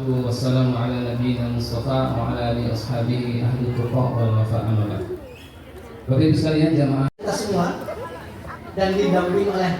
wassalatu wassalamu ala nabiyyina Mustafa wa ala alihi ashabihi ahli tuqa wal wafa amala. Bapak Ibu sekalian jamaah kita semua dan didampingi oleh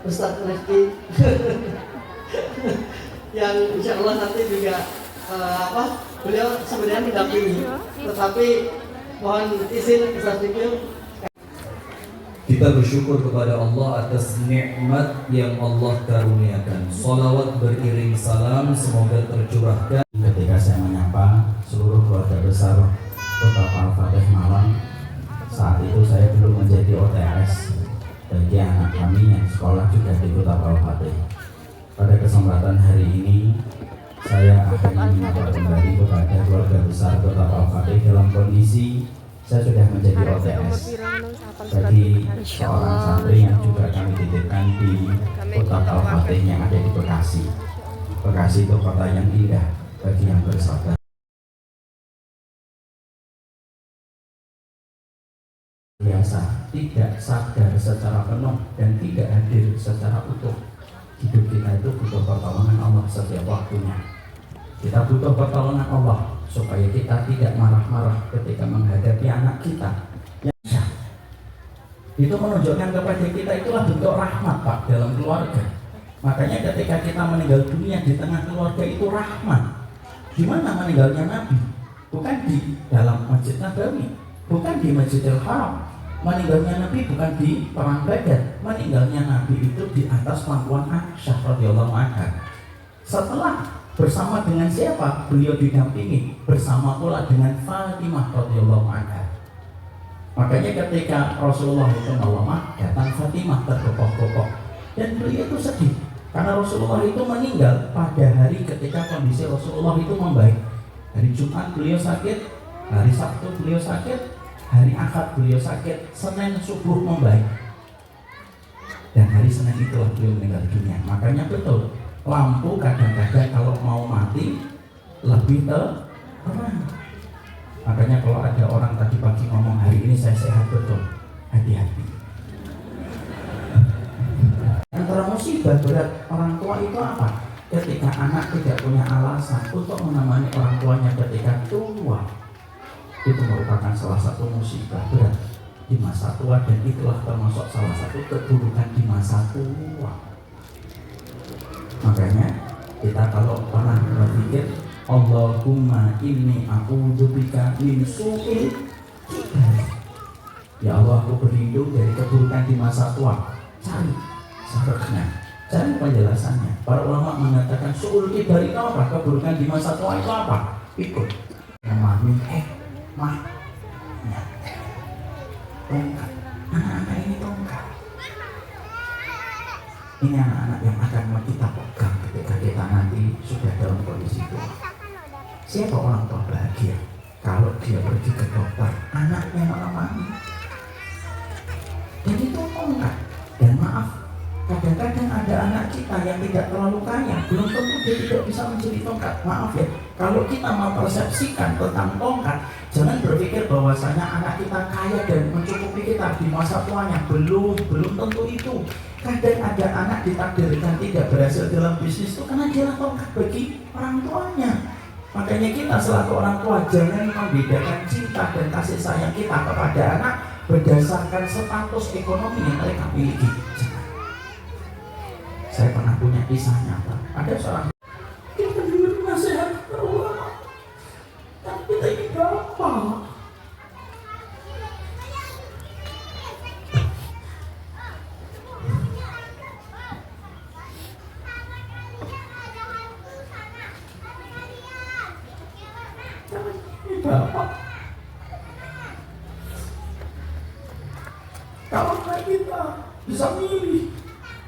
Ustadz Rifki yang insya Allah nanti juga beliau sebenarnya mendampingi, tetapi mohon izin Ustadz Rifki. Kita bersyukur kepada Allah atas nikmat yang Allah karuniakan. Salawat beriring salam semoga tercurahkan. Ketika saya menyapa seluruh keluarga besar Kota Al-Fatih Malang, saat itu saya belum menjadi OTS bagi anak kami yang sekolah juga di Kota Al-Fatih. Pada kesempatan hari ini, saya akan menyapa kembali kepada keluarga besar Kota Al-Fatih dalam kondisi saya sudah menjadi OTS bagi seorang santri yang juga kami titipkan di Kota Al-Fatih yang ada di Bekasi. Bekasi itu kota yang indah bagi yang bersabar. Biasa tidak sadar secara penuh dan tidak hadir secara utuh. Hidup kita itu butuh pertolongan Allah setiap waktunya. Kita butuh pertolongan Allah supaya kita tidak marah-marah ketika menghadapi anak kita yang syah. Itu menunjukkan kepada kita itulah bentuk rahmat Pak dalam keluarga. Makanya ketika kita meninggal dunia di tengah keluarga itu rahmat. Di mana meninggalnya Nabi? Bukan di dalam Masjid Nabawi, bukan di Masjidil Haram. Meninggalnya Nabi bukan di perang Badar. Meninggalnya Nabi itu di atas pangkuan Aisyah radhiyallahu anha. Setelah bersama dengan siapa? Beliau didampingi bersama pula dengan Fatimah radhiyallahu anha. Makanya ketika Rasulullah itu melemah, datang Fatimah terkopok-kopok dan beliau itu sedih karena Rasulullah itu meninggal pada hari ketika kondisi Rasulullah itu membaik. Hari Jumat beliau sakit, hari Sabtu beliau sakit, hari Ahad beliau sakit, Senin subuh membaik. Dan hari Senin itulah beliau meninggal dunia. Makanya betul, lampu kadang-kadang kalau mau mati lebih terang. Makanya kalau ada orang tadi pagi ngomong hari ini saya sehat betul, hati-hati. Antara musibah berat orang tua itu apa? Ketika anak tidak punya alasan untuk menemani orang tuanya ketika tua, itu merupakan salah satu musibah berat di masa tua dan itulah termasuk salah satu keburukan di masa tua. Makanya kita kalau pernah berpikir Allahumma inni a'udzubika min su'il kibar. Ya Allah, aku berlindung dari keburukan di masa tua. Cari sarafnya, cari penjelasannya. Para ulama mengatakan su'ul kibar itu apa? Keburukan di masa tua itu apa? Ikut memahami mah tongkat. Anak-anak ini tongkat. Ini anak-anak yang akan kita pegang ketika kita nanti sudah dalam kondisi tua. Siapa orang tua bahagia kalau dia pergi ke dokter, anaknya menemani. Dan itu tongkat. Dan maaf, kadang-kadang ada anak kita yang tidak terlalu kaya, belum tentu dia tidak bisa menjadi tongkat. Maaf ya, kalau kita mempersepsikan tentang tongkat, jangan berpikir bahwasanya anak kita kaya dan mencukupi kita di masa tuanya. Belum tentu itu. Kadang ada anak ditakdirkan tidak berhasil dalam bisnis itu karena dia tongkat bagi orang tuanya. Makanya kita selaku orang tua jangan membedakan cinta dan kasih sayang kita kepada anak berdasarkan status ekonomi yang mereka miliki. Saya pernah punya kisah nyata. Ada seorang kita dengar nasihat para ulama, tapi kita ini bapak. Bapak, kalau kita bisa milih,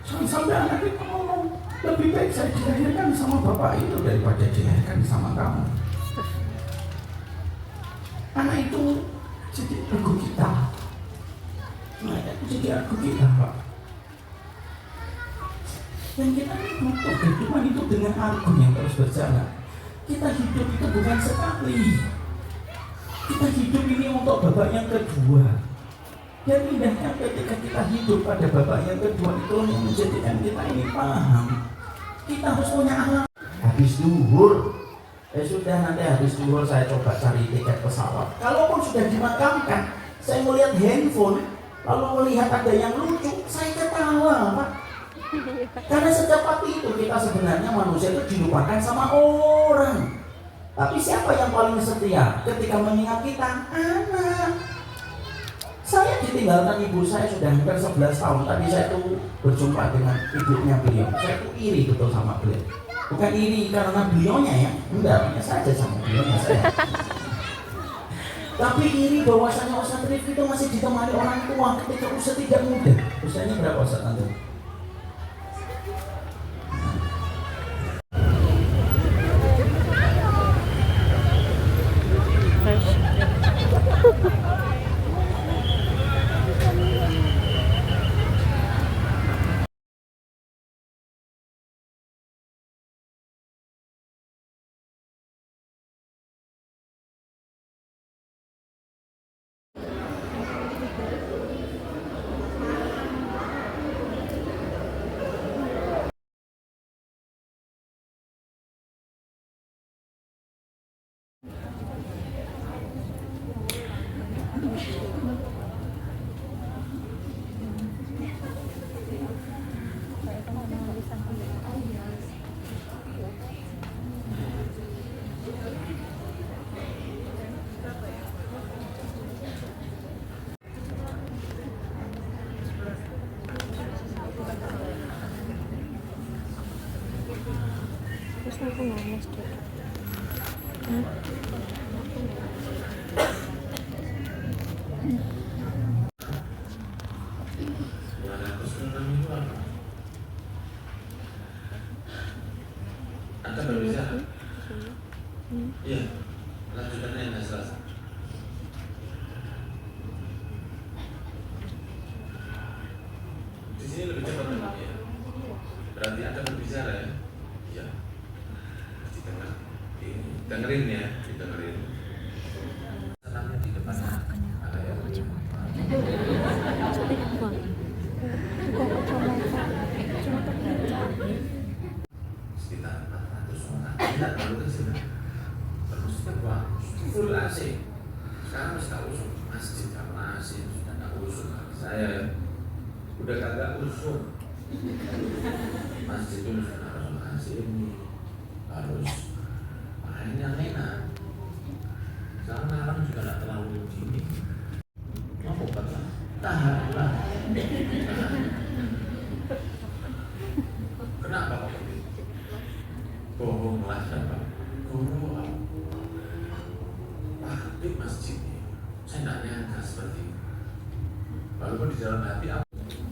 jangan sampai anak kita ngomong lebih baik saya dilahirkan sama bapak itu daripada dilahirkan sama kamu. Anak itu jadi argo kita. Anak itu jadi argo kita, Pak. Dan kita ini butuh kehidupan itu dengan argo yang terus berjalan. Kita hidup itu bukan sekali. Kita hidup ini untuk babak yang kedua. Dan indahnya ketika kita hidup pada babak yang kedua itu yang menjadikan kita ini paham. Kita harus punya alam. Habis duhur Sudah, nanti habis dulu saya coba cari tiket pesawat. Kalaupun sudah dimakamkan, saya melihat handphone, lalu melihat ada yang lucu, saya ketawa, Pak. Karena secepat itu kita sebenarnya manusia itu dilupakan sama orang. Tapi siapa yang paling setia ketika mengingat kita? Anak. Saya ditinggalkan ibu saya sudah hampir 11 tahun. Tadi saya tuh berjumpa dengan ibunya beliau. Saya tuh iri betul sama beliau. Bukan iri karena beliaunya ya, enggak, hanya saja sama beliaunya saya. Tapi iri bahwasanya Ustaz Rifki itu masih ditemani orang tua ketika usia tidak muda. Usianya berapa Ustaz Antum? Anda berbicara? Iya, lanjutannya yang selesai. Di sini lebih cepat memang ya. Berarti Anda berbicara ya? Iya. Dengerin ya, didengerin. Senangnya di depan ada ya. Sekitar 400 orang. Tidak terlalu kecil. Terus apa? Full AC. Sekarang sudah usung masjid apa AC sudah tak usung. Saya udah kagak usung. Masjid itu harus AC ini harus mainnya enak. Sekarang orang juga tidak terlalu gini. Mau kata tahanlah. Kenapa kok begitu? Bohonglah siapa? Guru di masjid ini. Saya tidak nyangka seperti itu. Walaupun di dalam hati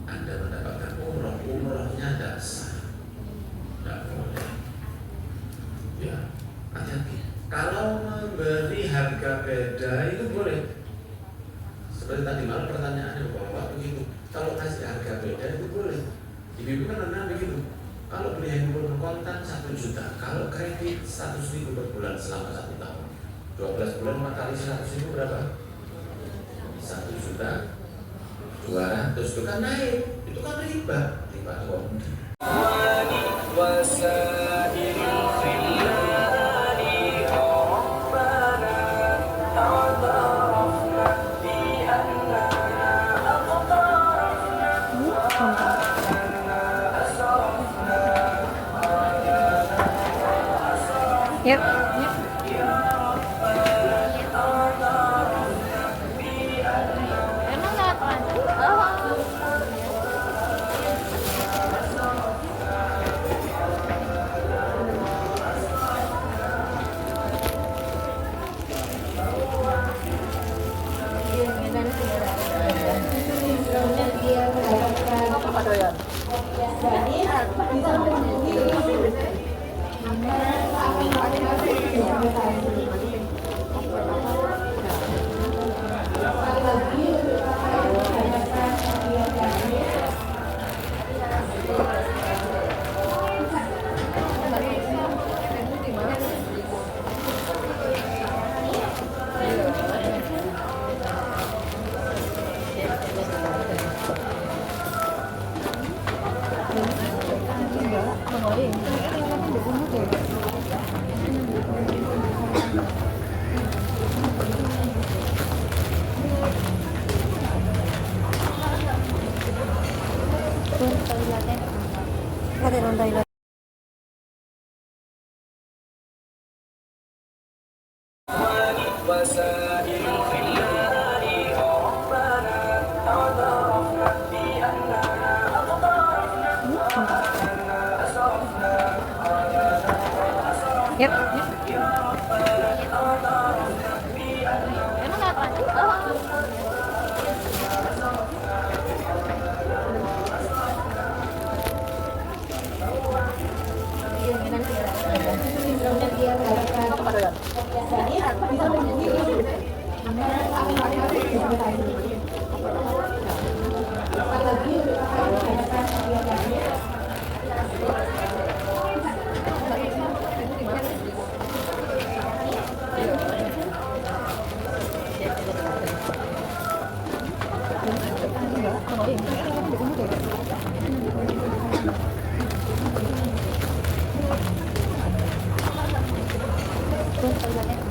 Anda mendapatkan umrohnya tidak sah, tidak boleh. Ya, hati-hati. Kalau memberi harga beda itu boleh. Seperti tadi malam pertanyaannya bahwa begitu. Kalau kasih harga beda itu boleh. Ibu-ibu kan pernah begitu. Kalau beli handphone kontan 1 juta, kalau kredit 100.000 per bulan selama 1 tahun, 12 bulan 4 kali 100.000 berapa? 1.200.000 itu kan naik, itu kan riba kontan. Yep. Emang lewat mana? Jadi bisa Yep. Terus